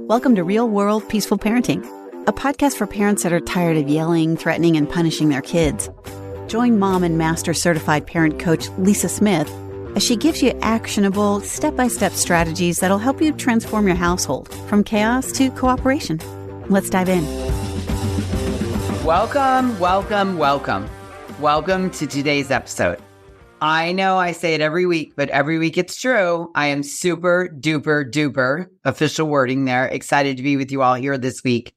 Welcome to Real World Peaceful Parenting, a podcast for parents that are tired of yelling, threatening, and punishing their kids. Join mom and master certified parent coach Lisa Smith as she gives you actionable, step-by-step strategies that'll help you transform your household from chaos to cooperation. Let's dive in. Welcome to today's episode. I know I say it every week, but every week it's true. I am super duper official wording there. Excited to be with you all here this week.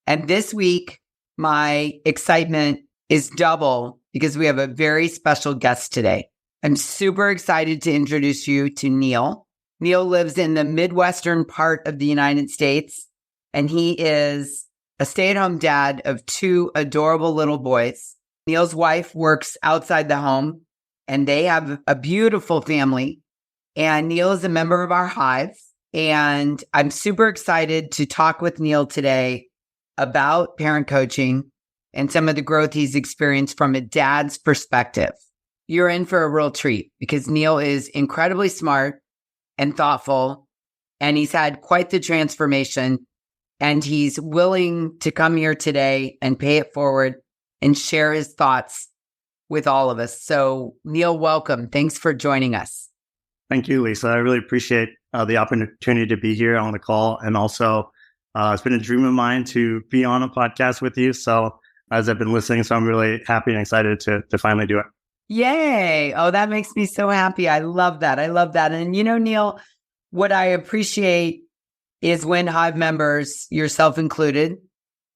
And this week, my excitement is double because we have a very special guest today. I'm super excited to introduce you to Neil. Neil lives in the Midwestern part of the United States, and he is a stay-at-home dad of two adorable little boys. Neil's wife works outside the home, and they have a beautiful family. And Neil is a member of our Hive. And I'm super excited to talk with Neil today about parent coaching and some of the growth he's experienced from a dad's perspective. You're in for a real treat because Neil is incredibly smart and thoughtful, and he's had quite the transformation. And he's willing to come here today and pay it forward and share his thoughts with all of us. So Neil, welcome. Thanks for joining us. Thank you, Lisa. I really appreciate the opportunity to be here on the call. And also, it's been a dream of mine to be on a podcast with you. So as I've been listening, so I'm really happy and excited to finally do it. Yay. Oh, that makes me so happy. I love that. And you know, Neil, what I appreciate is when Hive members, yourself included,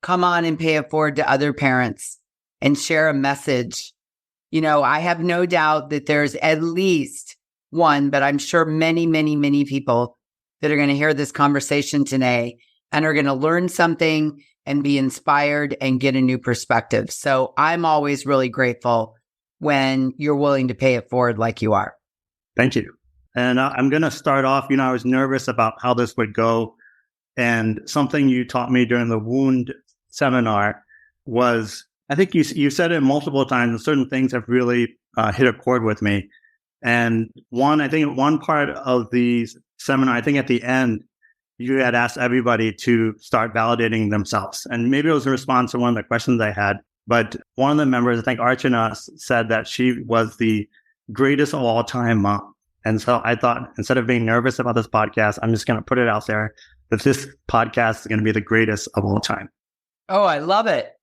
come on and pay it forward to other parents and share a message. You know, I have no doubt that there's at least one, but I'm sure many people that are going to hear this conversation today and are going to learn something and be inspired and get a new perspective. So I'm always really grateful when you're willing to pay it forward like you are. Thank you. And I'm going to start off, I was nervous about how this would go. And something you taught me during the wound seminar was, I think you said it multiple times, and certain things have really hit a chord with me. And one part of the seminar, I think at the end, you had asked everybody to start validating themselves. And maybe it was a response to one of the questions I had. But one of the members, I think Archana, said that she was the greatest of all time mom. And so I thought, instead of being nervous about this podcast, I'm just going to put it out there that this podcast is going to be the greatest of all time. Oh, I love it.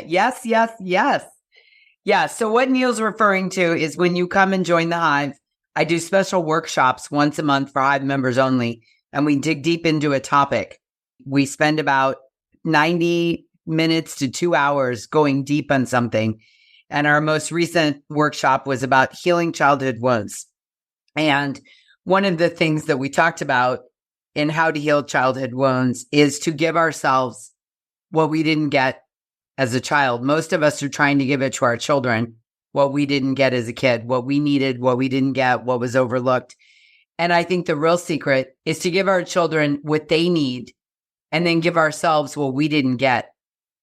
Yes. Yeah. So what Neil's referring to is when you come and join the Hive, I do special workshops once a month for Hive members only, and we dig deep into a topic. We spend about 90 minutes to 2 hours going deep on something. And our most recent workshop was about healing childhood wounds. And one of the things that we talked about in how to heal childhood wounds is to give ourselves what we didn't get as a child. Most of us are trying to give it to our children, what we didn't get as a kid, what we needed, what we didn't get, what was overlooked. And I think the real secret is to give our children what they need and then give ourselves what we didn't get.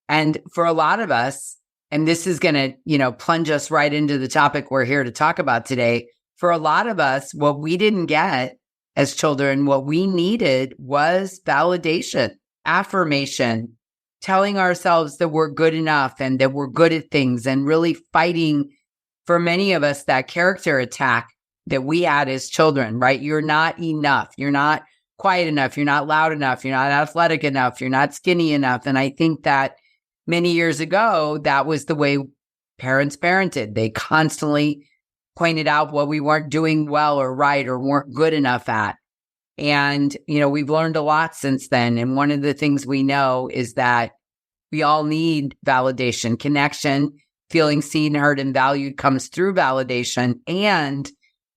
And for a lot of us, and this is going to, plunge us right into the topic we're here to talk about today. For a lot of us, what we didn't get as children, what we needed was validation, affirmation, telling ourselves that we're good enough and that we're good at things, and really fighting, for many of us, that character attack that we had as children, right? You're not enough. You're not quiet enough. You're not loud enough. You're not athletic enough. You're not skinny enough. And I think that many years ago, that was the way parents parented. They constantly pointed out what we weren't doing well or right or weren't good enough at. And, we've learned a lot since then. And one of the things we know is that we all need validation, connection, feeling seen, heard, and valued comes through validation. And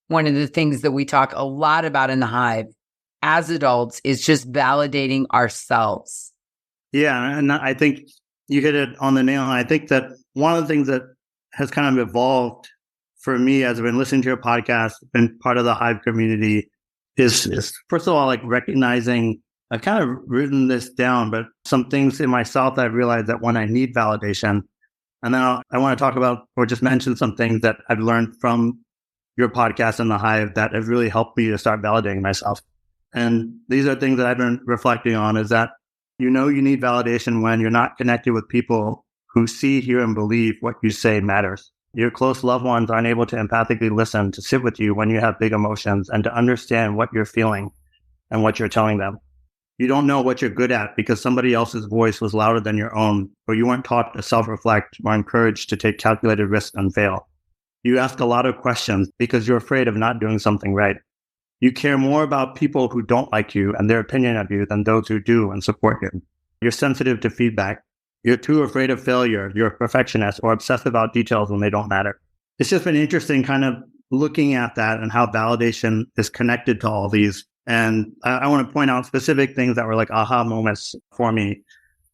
one of the things that we talk a lot about in the Hive as adults is just validating ourselves. Yeah. And I think you hit it on the nail. And I think that one of the things that has kind of evolved for me as I've been listening to your podcast, been part of the Hive community, is first of all, like recognizing, I've kind of written this down, but some things in myself that I realized that when I need validation. And then I want to talk about, or just mention some things that I've learned from your podcast and the Hive that have really helped me to start validating myself. And these are things that I've been reflecting on, is that you need validation when you're not connected with people who see, hear, and believe what you say matters. Your close loved ones aren't able to empathically listen, to sit with you when you have big emotions, and to understand what you're feeling and what you're telling them. You don't know what you're good at because somebody else's voice was louder than your own, or you weren't taught to self-reflect or encouraged to take calculated risks and fail. You ask a lot of questions because you're afraid of not doing something right. You care more about people who don't like you and their opinion of you than those who do and support you. You're sensitive to feedback. You're too afraid of failure. You're a perfectionist or obsessed about details when they don't matter. It's just been interesting kind of looking at that and how validation is connected to all these. And I want to point out specific things that were like aha moments for me,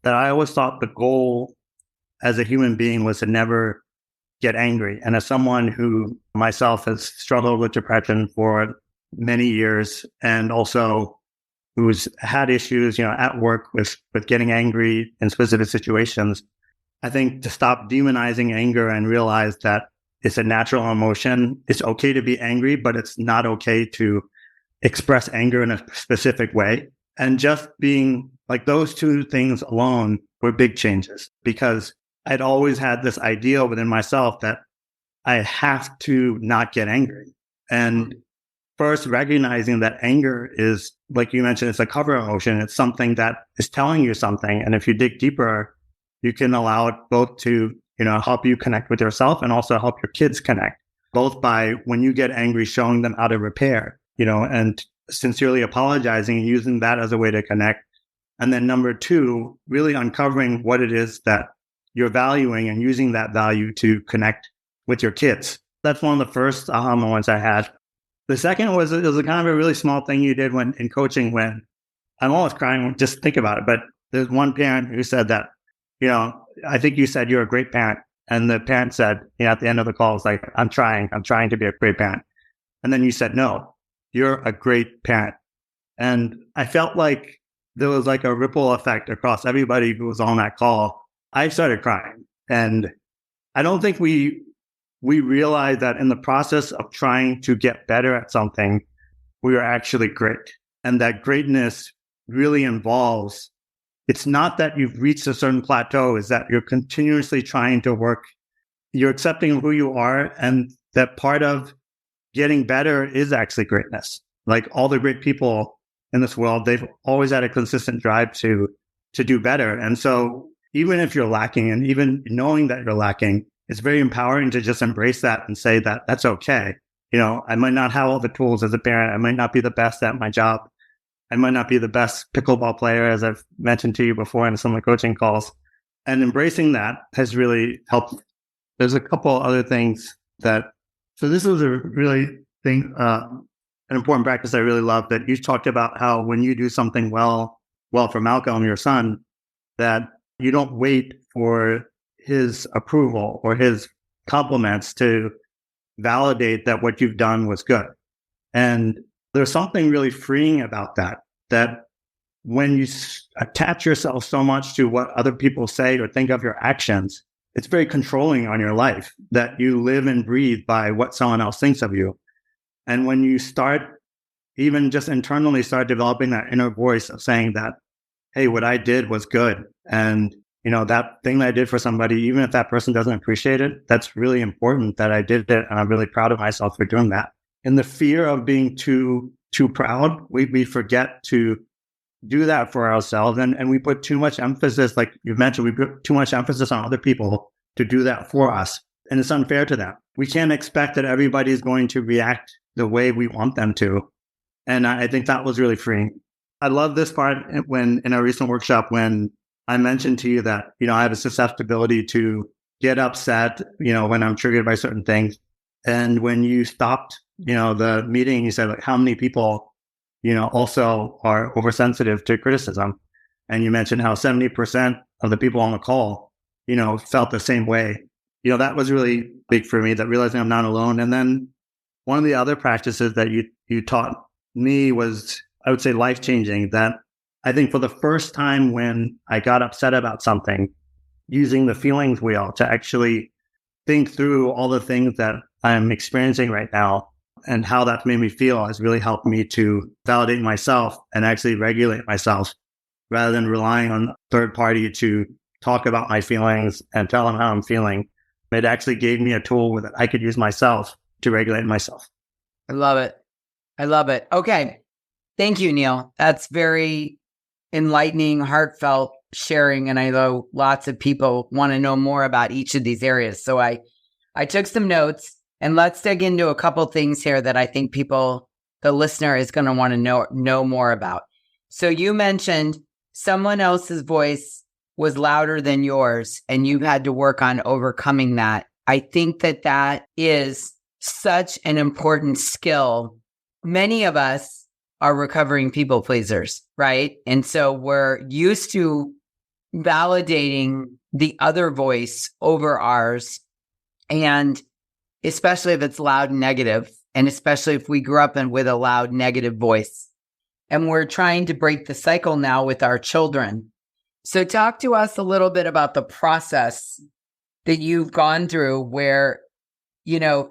that I always thought the goal as a human being was to never get angry. And as someone who myself has struggled with depression for many years, and also who's had issues, at work with getting angry in specific situations, I think to stop demonizing anger and realize that it's a natural emotion. It's okay to be angry, but it's not okay to express anger in a specific way. And just being like those two things alone were big changes, because I'd always had this idea within myself that I have to not get angry. And first, recognizing that anger is, like you mentioned, it's a cover emotion. It's something that is telling you something. And if you dig deeper, you can allow it both to, help you connect with yourself and also help your kids connect, both by when you get angry, showing them how to repair, and sincerely apologizing and using that as a way to connect. And then number two, really uncovering what it is that you're valuing and using that value to connect with your kids. That's one of the first aha moments I had. The second was, it was a kind of a really small thing you did when in coaching, when I'm almost crying, just think about it. But there's one parent who said that, I think you said you're a great parent. And the parent said, at the end of the call, it's like, I'm trying to be a great parent. And then you said, no, you're a great parent. And I felt like there was like a ripple effect across everybody who was on that call. I started crying. And I don't think we realized that in the process of trying to get better at something, we are actually great. And that greatness really involves, it's not that you've reached a certain plateau, is that you're continuously trying to work. You're accepting who you are, and that part of getting better is actually greatness. Like all the great people in this world, they've always had a consistent drive to do better. And so even if you're lacking, and even knowing that you're lacking, it's very empowering to just embrace that and say that that's okay. I might not have all the tools as a parent. I might not be the best at my job. I might not be the best pickleball player, as I've mentioned to you before in some of my coaching calls. And embracing that has really helped. There's a couple other things so this was a really an important practice I really love, that you talked about how when you do something well for Malcolm, your son, that you don't wait for his approval or his compliments to validate that what you've done was good. And there's something really freeing about that when you attach yourself so much to what other people say or think of your actions, it's very controlling on your life, that you live and breathe by what someone else thinks of you. And when you start, even just internally start developing that inner voice of saying that, hey, what I did was good. And that thing that I did for somebody, even if that person doesn't appreciate it, that's really important that I did it. And I'm really proud of myself for doing that. In the fear of being too proud, we forget to do that for ourselves. And we put too much emphasis, like you mentioned, we put too much emphasis on other people to do that for us. And it's unfair to them. We can't expect that everybody's going to react the way we want them to. And I think that was really freeing. I love this part when in a recent workshop, when I mentioned to you that, I have a susceptibility to get upset, when I'm triggered by certain things. And when you stopped, the meeting, you said, like, how many people, also are oversensitive to criticism. And you mentioned how 70% of the people on the call, felt the same way. That was really big for me, that realizing I'm not alone. And then one of the other practices that you taught me was, I would say, life-changing, that I think for the first time when I got upset about something, using the feelings wheel to actually think through all the things that I'm experiencing right now and how that's made me feel has really helped me to validate myself and actually regulate myself rather than relying on a third party to talk about my feelings and tell them how I'm feeling. It actually gave me a tool that I could use myself to regulate myself. I love it. I love it. Okay. Thank you, Neil. That's very enlightening, heartfelt sharing. And I know lots of people want to know more about each of these areas. So I took some notes, and let's dig into a couple things here that I think the listener is going to want to know more about. So you mentioned someone else's voice was louder than yours, and you had to work on overcoming that. I think that is such an important skill. Many of us are recovering people pleasers, right? And so we're used to validating the other voice over ours. And especially if it's loud and negative, and especially if we grew up with a loud negative voice. And we're trying to break the cycle now with our children. So talk to us a little bit about the process that you've gone through where,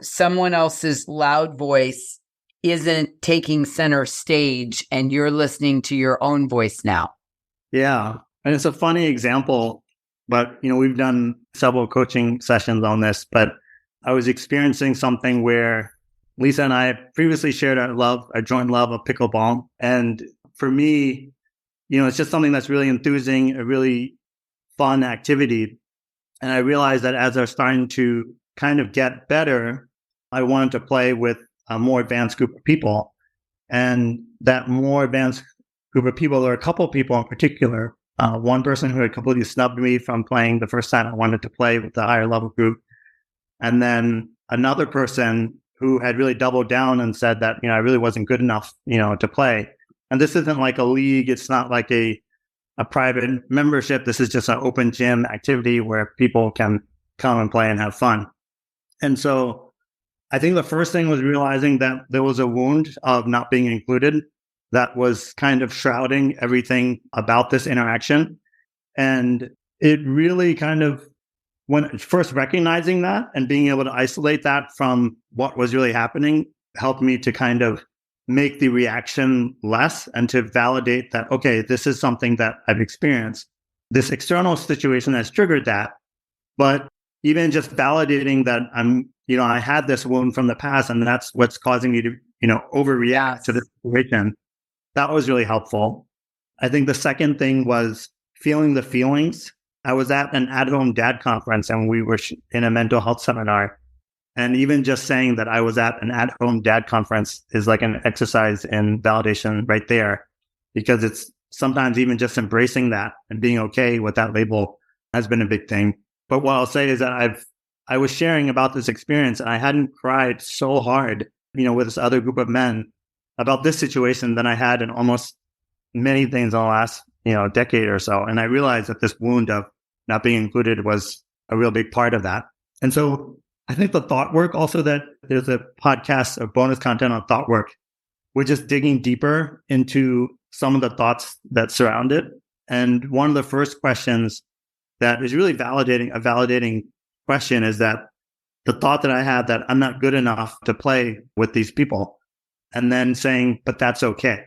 someone else's loud voice isn't taking center stage and you're listening to your own voice now. Yeah. And it's a funny example, but, we've done several coaching sessions on this, but I was experiencing something where Lisa and I previously shared our joint love of pickleball. And for me, it's just something that's really enthusing, a really fun activity. And I realized that as I was starting to kind of get better, I wanted to play with a more advanced group of people. And that more advanced group of people, there were a couple of people in particular. One person who had completely snubbed me from playing the first time I wanted to play with the higher level group. And then another person who had really doubled down and said that, I really wasn't good enough, to play. And this isn't like a league. It's not like a private membership. This is just an open gym activity where people can come and play and have fun. And so I think the first thing was realizing that there was a wound of not being included that was kind of shrouding everything about this interaction. And it really kind of, when first recognizing that and being able to isolate that from what was really happening, helped me to kind of make the reaction less and to validate that, okay, this is something that I've experienced. This external situation has triggered that. But even just validating that I had this wound from the past and that's what's causing me to, overreact to the situation, that was really helpful. I think the second thing was feeling the feelings. I was at an at-home dad conference and we were in a mental health seminar. And even just saying that I was at an at-home dad conference is like an exercise in validation right there, because it's sometimes even just embracing that and being okay with that label has been a big thing. But what I'll say is that I was sharing about this experience and I hadn't cried so hard, with this other group of men about this situation than I had in almost many things in the last, decade or so. And I realized that this wound of not being included was a real big part of that. And so I think the thought work also, that there's a podcast of bonus content on thought work. We're just digging deeper into some of the thoughts that surround it. And one of the first questions that is really a validating question is that the thought that I had that I'm not good enough to play with these people, and then saying, but that's okay.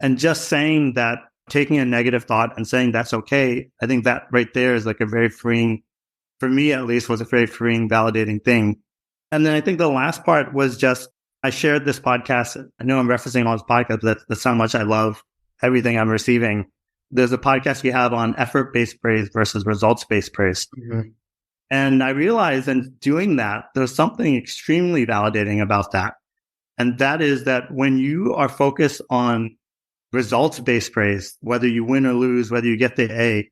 And just saying that, taking a negative thought and saying that's okay, I think that right there is like a very freeing, for me at least, was a very freeing, validating thing. And then I think the last part was just, I shared this podcast. I know I'm referencing all this podcast, but that's how much I love everything I'm receiving. There's a podcast we have on effort-based praise versus results-based praise. Mm-hmm. And I realized in doing that, there's something extremely validating about that. And that is that when you are focused on results-based praise, whether you win or lose, whether you get the A,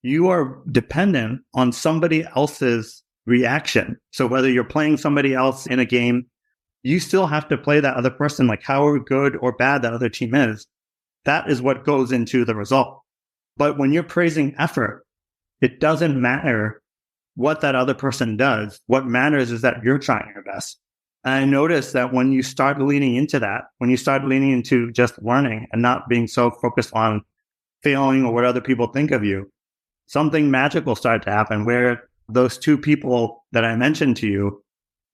you are dependent on somebody else's reaction. So whether you're playing somebody else in a game, you still have to play that other person, like however good or bad that other team is. That is what goes into the result. But when you're praising effort, it doesn't matter what that other person does. What matters is that you're trying your best. And I noticed that when you start leaning into that, when you start leaning into just learning and not being so focused on failing or what other people think of you, something magical started to happen where those two people that I mentioned to you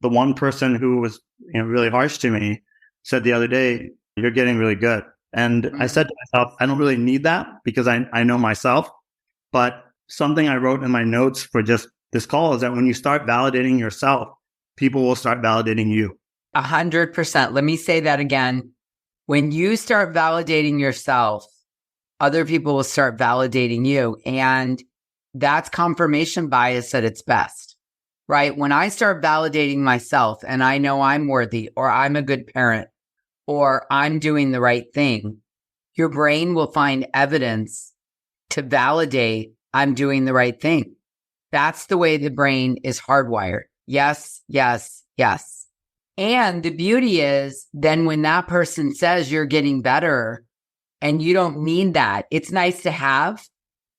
the one person who was really harsh to me said the other day, "You're getting really good." And I said to myself, I don't really need that because I know myself. But something I wrote in my notes for just this call is that when you start validating yourself, people will start validating you. 100%. Let me say that again. When you start validating yourself, other people will start validating you. And that's confirmation bias at its best, right? When I start validating myself and I know I'm worthy, or I'm a good parent, or I'm doing the right thing, your brain will find evidence to validate I'm doing the right thing. That's the way the brain is hardwired. Yes, yes, yes. And the beauty is then when that person says you're getting better and you don't need that, it's nice to have,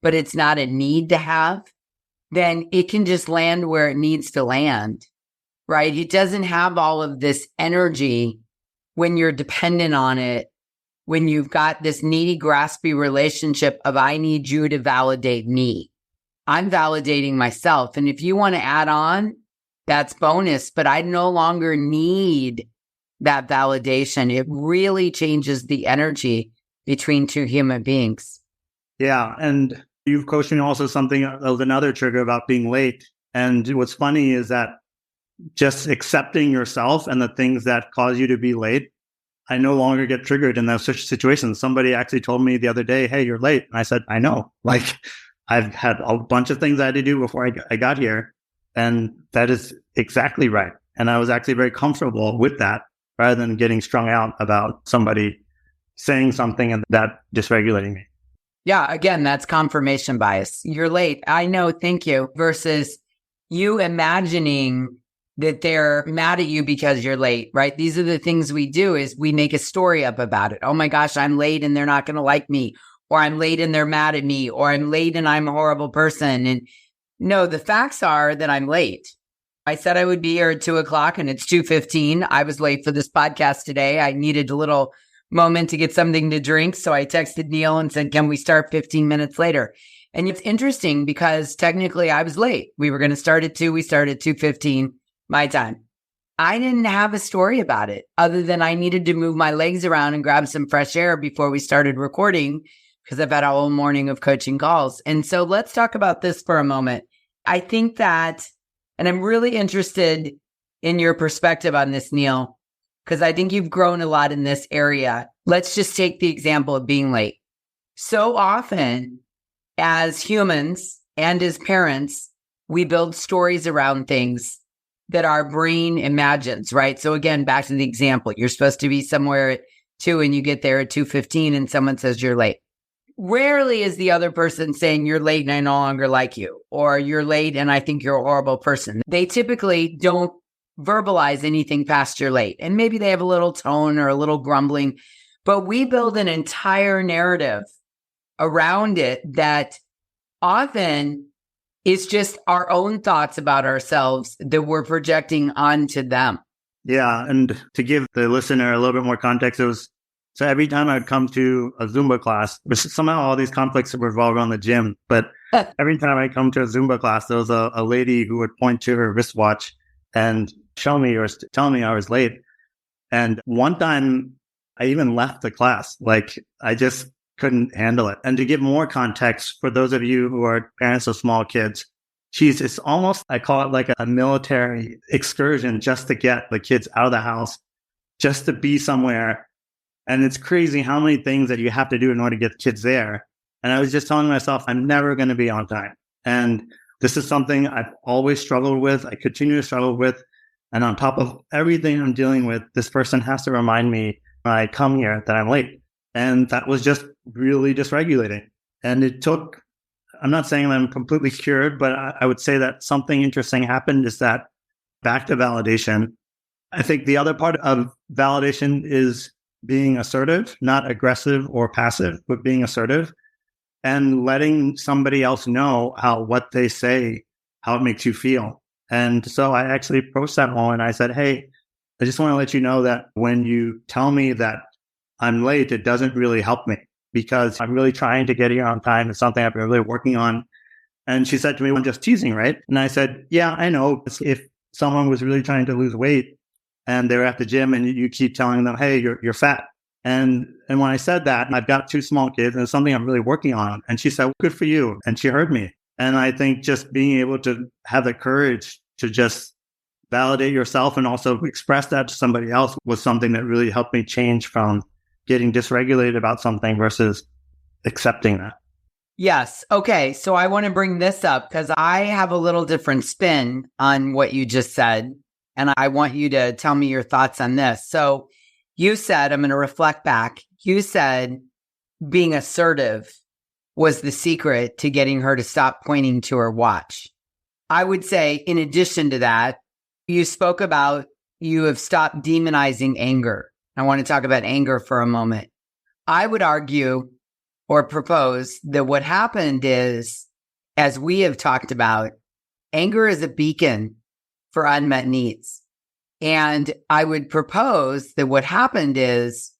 but it's not a need to have, then it can just land where it needs to land, right? It doesn't have all of this energy when you're dependent on it, when you've got this needy, graspy relationship of I need you to validate me. I'm validating myself. And if you want to add on, that's bonus, but I no longer need that validation. It really changes the energy between two human beings. Yeah. And you've coached me also something of another trigger about being late. And what's funny is that just accepting yourself and the things that cause you to be late, I no longer get triggered in those situations. Somebody actually told me the other day, "Hey, you're late." And I said, "I know. Like, I've had a bunch of things I had to do before I got here. And that is exactly right." And I was actually very comfortable with that rather than getting strung out about somebody saying something and that dysregulating me. Yeah, again, that's confirmation bias. You're late. I know, thank you. Versus you imagining that they're mad at you because you're late, right? These are the things we do is we make a story up about it. Oh my gosh, I'm late and they're not going to like me, or I'm late and they're mad at me, or I'm late and I'm a horrible person. And no, the facts are that I'm late. I said I would be here at 2:00 and it's 2:15. I was late for this podcast today. I needed a little moment to get something to drink. So I texted Neil and said, can we start 15 minutes later? And it's interesting because technically I was late. We were going to start at 2. We started at 2:15 my time. I didn't have a story about it other than I needed to move my legs around and grab some fresh air before we started recording because I've had a whole morning of coaching calls. And so let's talk about this for a moment. I think that, and I'm really interested in your perspective on this, Neil, because I think you've grown a lot in this area. Let's just take the example of being late. So often as humans and as parents, we build stories around things that our brain imagines, right? So again, back to the example, you're supposed to be somewhere at 2 and you get there at 2:15 and someone says you're late. Rarely is the other person saying you're late and I no longer like you, or you're late and I think you're a horrible person. They typically don't verbalize anything past you're late. And maybe they have a little tone or a little grumbling, but we build an entire narrative around it that often is just our own thoughts about ourselves that we're projecting onto them. Yeah. And to give the listener a little bit more context, so every time I'd come to a Zumba class, somehow all these conflicts revolve around the gym, but every time I come to a Zumba class, there was a lady who would point to her wristwatch and show me or tell me I was late. And one time I even left the class. Like, I just couldn't handle it. And to give more context for those of you who are parents of small kids, it's almost, I call it like a military excursion just to get the kids out of the house, just to be somewhere. And it's crazy how many things that you have to do in order to get kids there. And I was just telling myself, I'm never going to be on time. And this is something I've always struggled with. I continue to struggle with. And on top of everything I'm dealing with, this person has to remind me when I come here that I'm late. And that was just really dysregulating. And it took, I'm not saying that I'm completely cured, but I would say that something interesting happened is that back to validation. I think the other part of validation is being assertive, not aggressive or passive, but being assertive and letting somebody else know what they say, how it makes you feel. And so I actually approached that woman. I said, "Hey, I just want to let you know that when you tell me that I'm late, it doesn't really help me because I'm really trying to get here on time. It's something I've been really working on." And she said to me, "I'm just teasing, right?" And I said, "Yeah, I know. If someone was really trying to lose weight and they're at the gym and you keep telling them, hey, you're fat. And when I said that, I've got 2 small kids and it's something I'm really working on. And she said, well, good for you. And she heard me. And I think just being able to have the courage to just validate yourself and also express that to somebody else was something that really helped me change from getting dysregulated about something versus accepting that. Yes. Okay. So I want to bring this up because I have a little different spin on what you just said. And I want you to tell me your thoughts on this. So you said, I'm going to reflect back. You said being assertive was the secret to getting her to stop pointing to her watch. I would say, in addition to that, you spoke about you have stopped demonizing anger. I want to talk about anger for a moment. I would argue or propose that what happened is, as we have talked about, anger is a beacon for unmet needs. And I would propose that what happened is,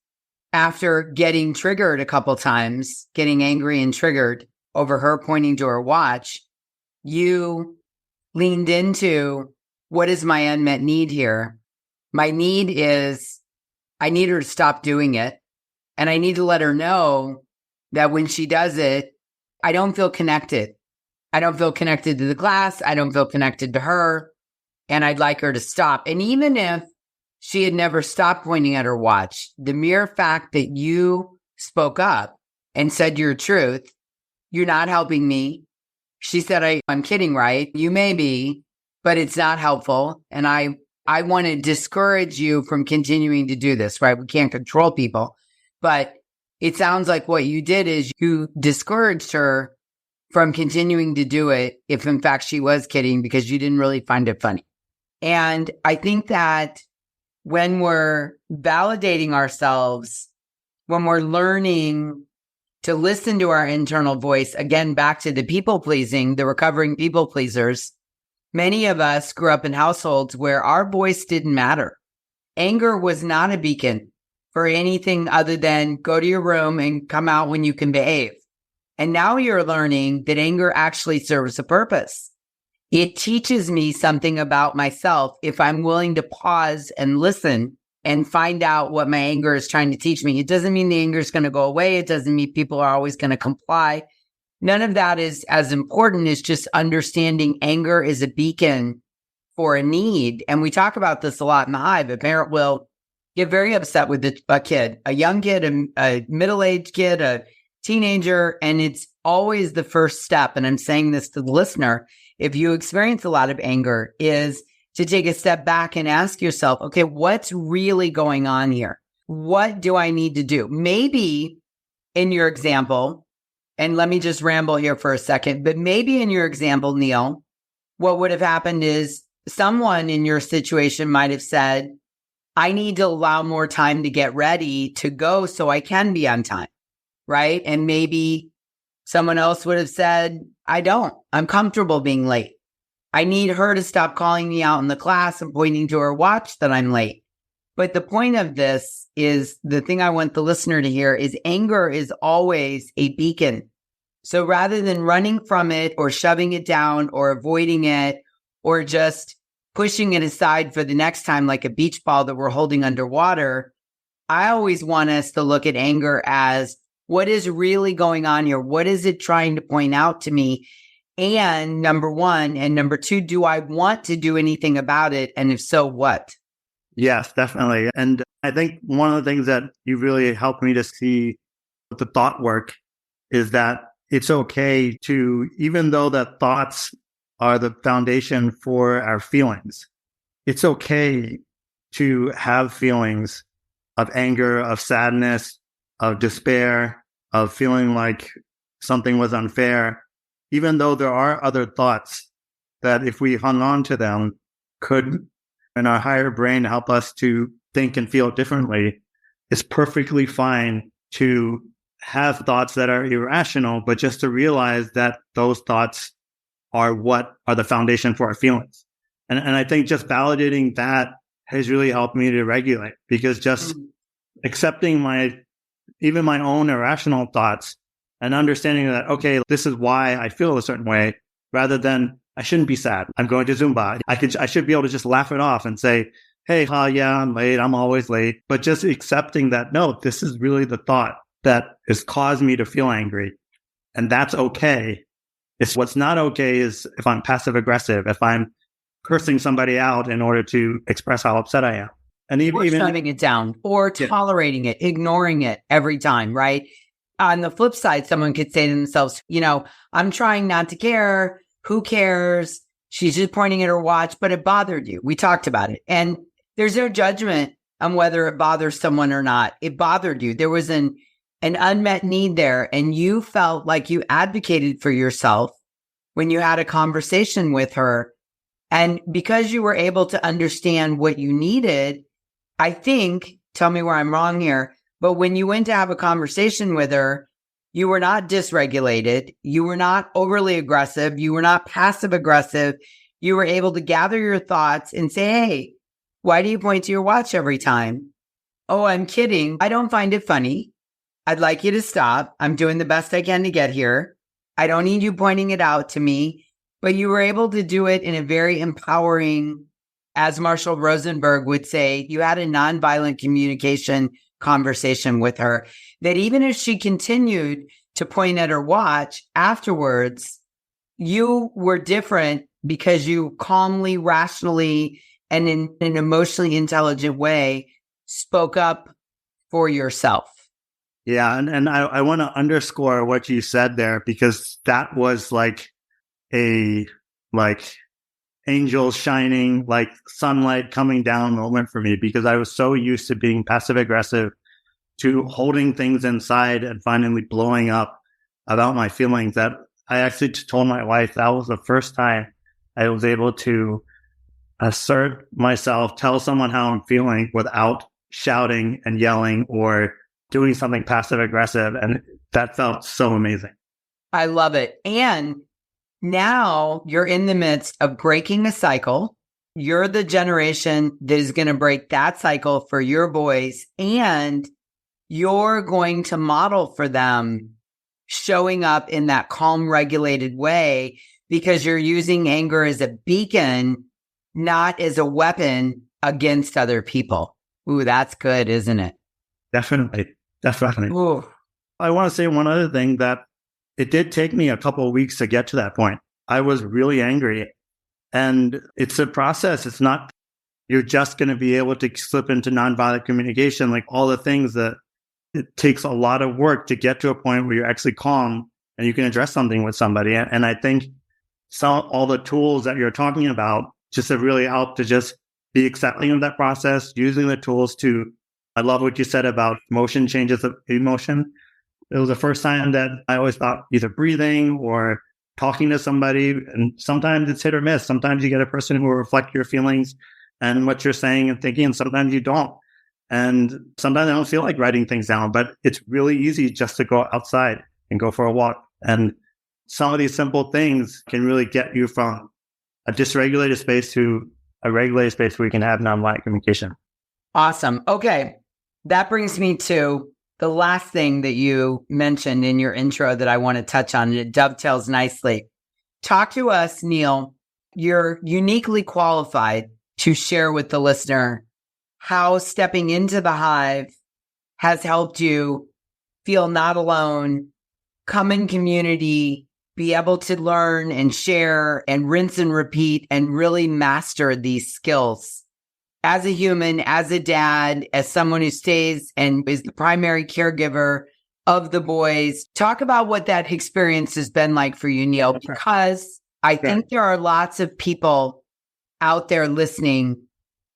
after getting triggered a couple times, getting angry and triggered over her pointing to her watch, you leaned into, what is my unmet need here? My need is, I need her to stop doing it. And I need to let her know that when she does it, I don't feel connected. I don't feel connected to the class. I don't feel connected to her. And I'd like her to stop. And even if she had never stopped pointing at her watch, the mere fact that you spoke up and said your truth, you're not helping me. She said, I'm kidding, right? You may be, but it's not helpful. And I want to discourage you from continuing to do this, right? We can't control people. But it sounds like what you did is you discouraged her from continuing to do it if in fact she was kidding because you didn't really find it funny. And I think that when we're validating ourselves, when we're learning to listen to our internal voice, again, back to the people pleasing, the recovering people pleasers, many of us grew up in households where our voice didn't matter. Anger was not a beacon for anything other than go to your room and come out when you can behave. And now you're learning that anger actually serves a purpose. It teaches me something about myself if I'm willing to pause and listen and find out what my anger is trying to teach me. It doesn't mean the anger is going to go away. It doesn't mean people are always going to comply. None of that is as important as just understanding anger is a beacon for a need. And we talk about this a lot in the Hive. A parent will get very upset with a kid, a young kid, a middle-aged kid, a teenager, and it's always the first step. And I'm saying this to the listener. If you experience a lot of anger, is to take a step back and ask yourself, okay, what's really going on here? What do I need to do? Maybe in your example, and let me just ramble here for a second, but maybe in your example, Neil, what would have happened is someone in your situation might have said, I need to allow more time to get ready to go so I can be on time, right? And maybe someone else would have said, I'm comfortable being late. I need her to stop calling me out in the class and pointing to her watch that I'm late. But the point of this is, the thing I want the listener to hear is, anger is always a beacon. So rather than running from it or shoving it down or avoiding it or just pushing it aside for the next time like a beach ball that we're holding underwater, I always want us to look at anger as, what is really going on here? What is it trying to point out to me? And number one, and number two, do I want to do anything about it? And if so, what? Yes, definitely. And I think one of the things that you really helped me to see with the thought work is that it's okay to, even though that thoughts are the foundation for our feelings, it's okay to have feelings of anger, of sadness, of despair, of feeling like something was unfair, even though there are other thoughts that if we hung on to them could, in our higher brain, help us to think and feel differently. It's perfectly fine to have thoughts that are irrational, but just to realize that those thoughts are what are the foundation for our feelings. And I think just validating that has really helped me to regulate, because just accepting even my own irrational thoughts and understanding that, okay, this is why I feel a certain way, rather than I shouldn't be sad. I'm going to Zumba. I should be able to just laugh it off and say, hey, yeah, I'm late. I'm always late. But just accepting that, no, this is really the thought that has caused me to feel angry. And that's okay. It's what's not okay is if I'm passive aggressive, if I'm cursing somebody out in order to express how upset I am. And even shutting it down or tolerating it, ignoring it every time, right? On the flip side, someone could say to themselves, I'm trying not to care. Who cares? She's just pointing at her watch, but it bothered you. We talked about it. And there's no judgment on whether it bothers someone or not. It bothered you. There was an unmet need there. And you felt like you advocated for yourself when you had a conversation with her. And because you were able to understand what you needed, I think, tell me where I'm wrong here, but when you went to have a conversation with her, you were not dysregulated. You were not overly aggressive. You were not passive aggressive. You were able to gather your thoughts and say, hey, why do you point to your watch every time? Oh, I'm kidding. I don't find it funny. I'd like you to stop. I'm doing the best I can to get here. I don't need you pointing it out to me. But you were able to do it in a very empowering, as Marshall Rosenberg would say, you had a nonviolent communication conversation with her that even if she continued to point at her watch afterwards, you were different because you calmly, rationally, and in an emotionally intelligent way spoke up for yourself. Yeah. And I want to underscore what you said there, because that was like angels shining, like sunlight coming down moment for me, because I was so used to being passive aggressive, to holding things inside and finally blowing up about my feelings, that I actually told my wife that was the first time I was able to assert myself, tell someone how I'm feeling without shouting and yelling or doing something passive aggressive. And that felt so amazing. I love it. And now you're in the midst of breaking a cycle. You're the generation that is going to break that cycle for your boys. And you're going to model for them showing up in that calm, regulated way, because you're using anger as a beacon, not as a weapon against other people. Ooh, that's good, isn't it? Definitely. Ooh. I want to say one other thing, that it did take me a couple of weeks to get to that point. I was really angry, and it's a process. It's not, you're just going to be able to slip into nonviolent communication, like all the things that it takes a lot of work to get to a point where you're actually calm and you can address something with somebody. And I think all the tools that you're talking about just have really helped to just be accepting of that process, using the tools to, I love what you said about emotion changes of emotion. It was the first time that I always thought either breathing or talking to somebody, and sometimes it's hit or miss. Sometimes you get a person who will reflect your feelings and what you're saying and thinking, and sometimes you don't. And sometimes I don't feel like writing things down, but it's really easy just to go outside and go for a walk. And some of these simple things can really get you from a dysregulated space to a regulated space where you can have nonviolent communication. Awesome. Okay. That brings me to the last thing that you mentioned in your intro that I want to touch on, and it dovetails nicely. Talk to us, Neil. You're uniquely qualified to share with the listener how stepping into the Hive has helped you feel not alone, come in community, be able to learn and share and rinse and repeat and really master these skills. As a human, as a dad, as someone who stays and is the primary caregiver of the boys, talk about what that experience has been like for you, Neil, because I think there are lots of people out there listening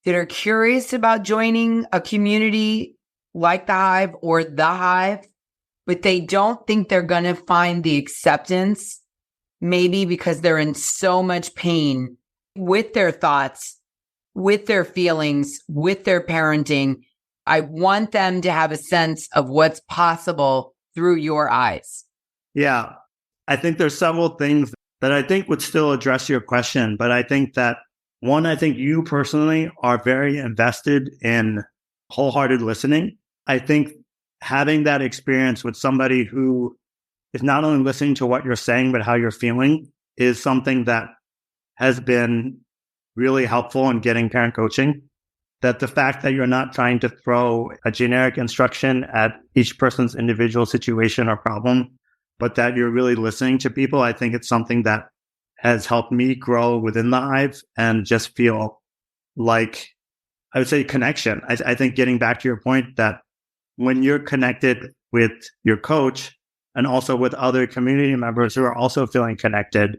that are curious about joining a community like the Hive or the Hive, but they don't think they're going to find the acceptance, maybe because they're in so much pain with their thoughts, with their feelings, with their parenting. I want them to have a sense of what's possible through your eyes. Yeah, I think there's several things that I think would still address your question, but I think that one, I think you personally are very invested in wholehearted listening. I think having that experience with somebody who is not only listening to what you're saying, but how you're feeling is something that has been really helpful in getting parent coaching. That the fact that you're not trying to throw a generic instruction at each person's individual situation or problem, but that you're really listening to people. I think it's something that has helped me grow within the Hive and just feel like, I would say, connection. I think getting back to your point that when you're connected with your coach and also with other community members who are also feeling connected,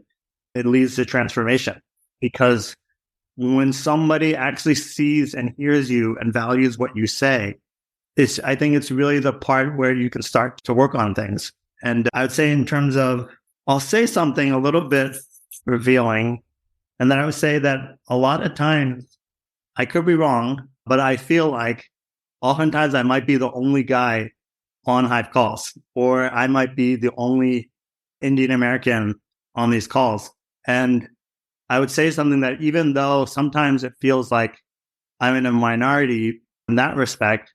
it leads to transformation. Because when somebody actually sees and hears you and values what you say, I think it's really the part where you can start to work on things. And I would say in terms of, I'll say something a little bit revealing, and then I would say that a lot of times, I could be wrong, but I feel like oftentimes I might be the only guy on Hive calls, or I might be the only Indian American on these calls. And I would say something that even though sometimes it feels like I'm in a minority in that respect,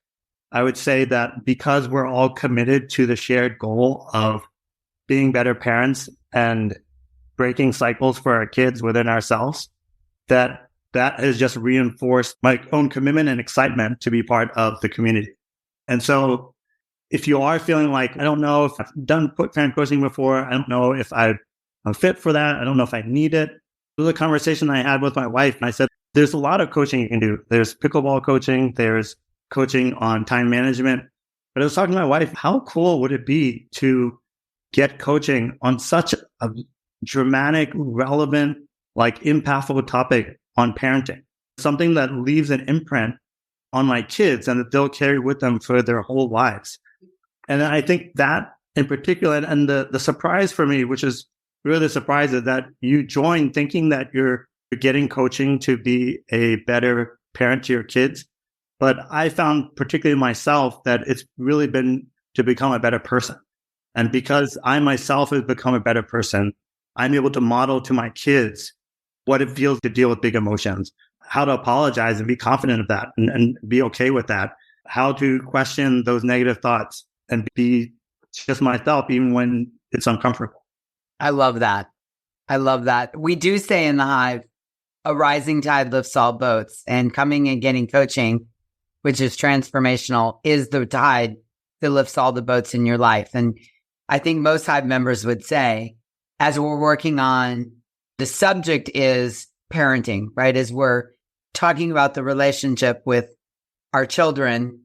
I would say that because we're all committed to the shared goal of being better parents and breaking cycles for our kids within ourselves, that has just reinforced my own commitment and excitement to be part of the community. And so if you are feeling like, I don't know if I've done parent coaching before, I don't know if I'm fit for that, I don't know if I need it. It was a conversation I had with my wife, and I said, there's a lot of coaching you can do. There's pickleball coaching, there's coaching on time management. But I was talking to my wife, how cool would it be to get coaching on such a dramatic, relevant, impactful topic on parenting, something that leaves an imprint on my kids and that they'll carry with them for their whole lives. And I think that in particular, and the surprise for me, which is really the surprise, is that you join thinking that you're getting coaching to be a better parent to your kids. But I found, particularly myself, that it's really been to become a better person. And because I myself have become a better person, I'm able to model to my kids what it feels to deal with big emotions, how to apologize and be confident of that and be okay with that, how to question those negative thoughts and be just myself even when it's uncomfortable. I love that. I love that. We do say in the Hive, a rising tide lifts all boats, and coming and getting coaching, which is transformational, is the tide that lifts all the boats in your life. And I think most Hive members would say, as we're working on, the subject is parenting, right? As we're talking about the relationship with our children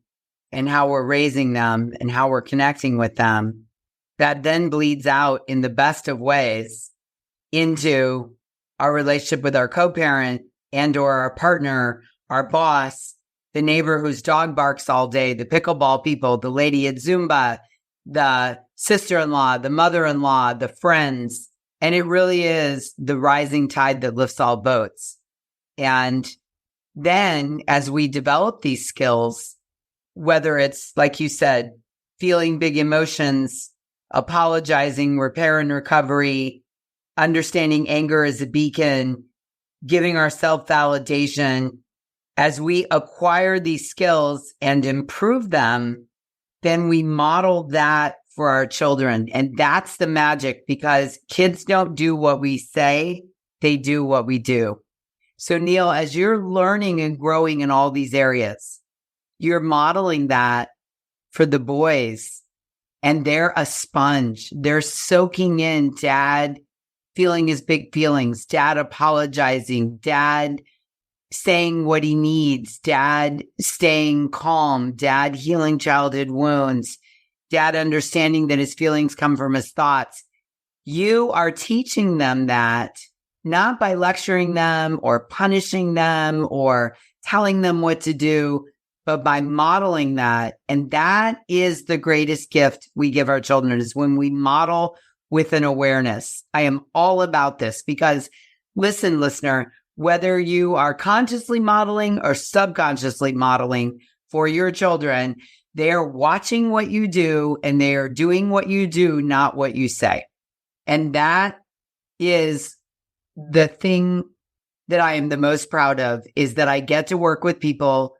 and how we're raising them and how we're connecting with them, that then bleeds out in the best of ways into our relationship with our co-parent and or our partner, our boss, the neighbor whose dog barks all day, the pickleball people, the lady at Zumba, the sister-in-law, the mother-in-law, the friends. And it really is the rising tide that lifts all boats. And then as we develop these skills, whether it's, like you said, feeling big emotions, apologizing, repair and recovery, understanding anger as a beacon, giving ourselves validation, as we acquire these skills and improve them, then we model that for our children. And that's the magic, because kids don't do what we say, they do what we do. So Neil, as you're learning and growing in all these areas, you're modeling that for the boys, and they're a sponge. They're soaking in dad feeling his big feelings, dad apologizing, dad saying what he needs, dad staying calm, dad healing childhood wounds, dad understanding that his feelings come from his thoughts. You are teaching them that, not by lecturing them or punishing them or telling them what to do, but by modeling that. And that is the greatest gift we give our children, is when we model with an awareness. I am all about this because, listen, listener, whether you are consciously modeling or subconsciously modeling for your children, they are watching what you do and they are doing what you do, not what you say. And that is the thing that I am the most proud of, is that I get to work with people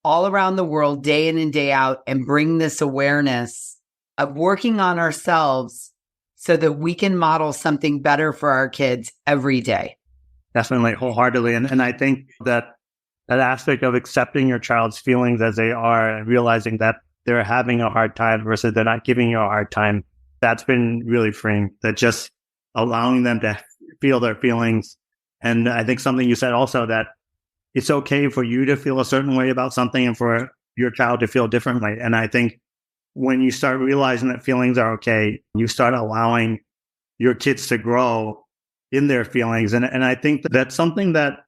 all around the world day in and day out and bring this awareness of working on ourselves so that we can model something better for our kids every day. definitely, wholeheartedly. And I think that aspect of accepting your child's feelings as they are and realizing that they're having a hard time versus they're not giving you a hard time, that's been really freeing. That just allowing them to feel their feelings. And I think something you said also, that it's okay for you to feel a certain way about something and for your child to feel differently. And I think when you start realizing that feelings are okay, you start allowing your kids to grow in their feelings. And I think that's something that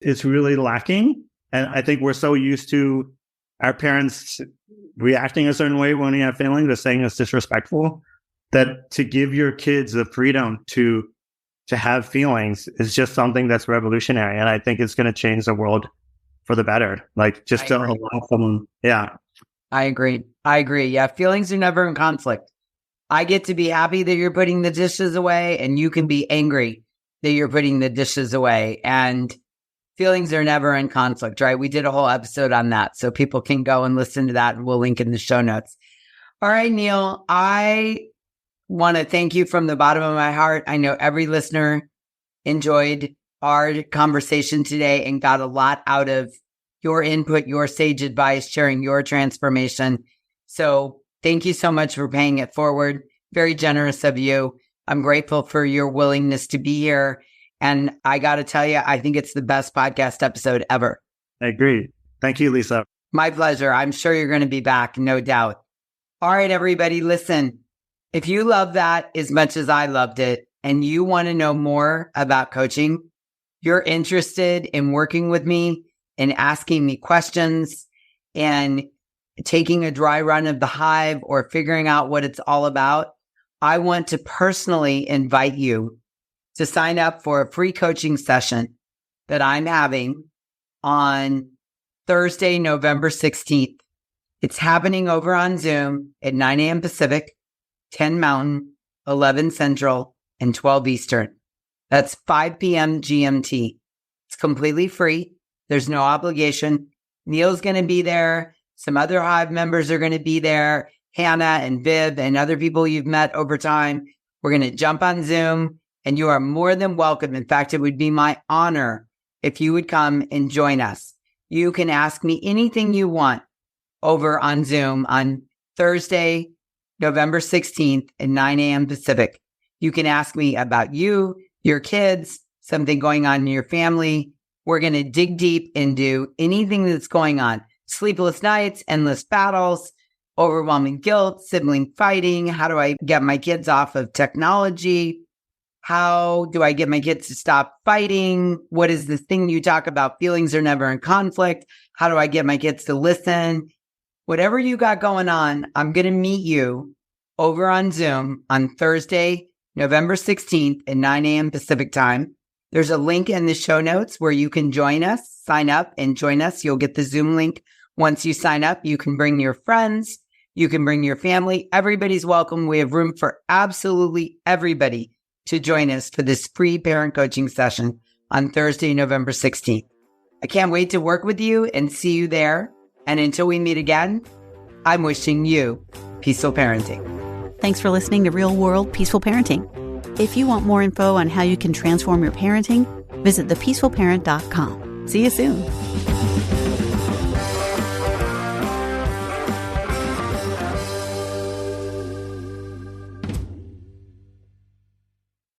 is really lacking. And I think we're so used to our parents reacting a certain way when we have feelings or saying it's disrespectful, that to give your kids the freedom to have feelings is just something that's revolutionary. And I think it's going to change the world for the better. Like just to allow someone. Yeah. I agree. Yeah. Feelings are never in conflict. I get to be happy that you're putting the dishes away, and you can be angry that you're putting the dishes away. And feelings are never in conflict, right? We did a whole episode on that. So people can go and listen to that, and we'll link in the show notes. All right, Neil, I want to thank you from the bottom of my heart. I know every listener enjoyed our conversation today and got a lot out of your input, your sage advice, sharing your transformation. So thank you so much for paying it forward. Very generous of you. I'm grateful for your willingness to be here. And I got to tell you, I think it's the best podcast episode ever. I agree. Thank you, Lisa. My pleasure. I'm sure you're going to be back, no doubt. All right, everybody, listen. If you love that as much as I loved it, and you want to know more about coaching, you're interested in working with me and asking me questions and taking a dry run of the Hive or figuring out what it's all about, I want to personally invite you to sign up for a free coaching session that I'm having on Thursday, November 16th. It's happening over on Zoom at 9 a.m. Pacific, 10 Mountain, 11 Central, and 12 Eastern. That's 5 p.m. GMT. It's completely free. There's no obligation. Neil's going to be there. Some other Hive members are going to be there. Hannah and Viv and other people you've met over time. We're going to jump on Zoom, and you are more than welcome. In fact, it would be my honor if you would come and join us. You can ask me anything you want over on Zoom on Thursday, November 16th at 9 a.m. Pacific. You can ask me about you, your kids, something going on in your family. We're going to dig deep into anything that's going on. Sleepless nights, endless battles, overwhelming guilt, sibling fighting. How do I get my kids off of technology? How do I get my kids to stop fighting? What is the thing you talk about? Feelings are never in conflict. How do I get my kids to listen? Whatever you got going on, I'm going to meet you over on Zoom on Thursday, November 16th at 9 a.m. Pacific time. There's a link in the show notes where you can join us, sign up and join us. You'll get the Zoom link. Once you sign up, you can bring your friends. You can bring your family. Everybody's welcome. We have room for absolutely everybody to join us for this free parent coaching session on Thursday, November 16th. I can't wait to work with you and see you there. And until we meet again, I'm wishing you peaceful parenting. Thanks for listening to Real World Peaceful Parenting. If you want more info on how you can transform your parenting, visit thepeacefulparent.com. See you soon.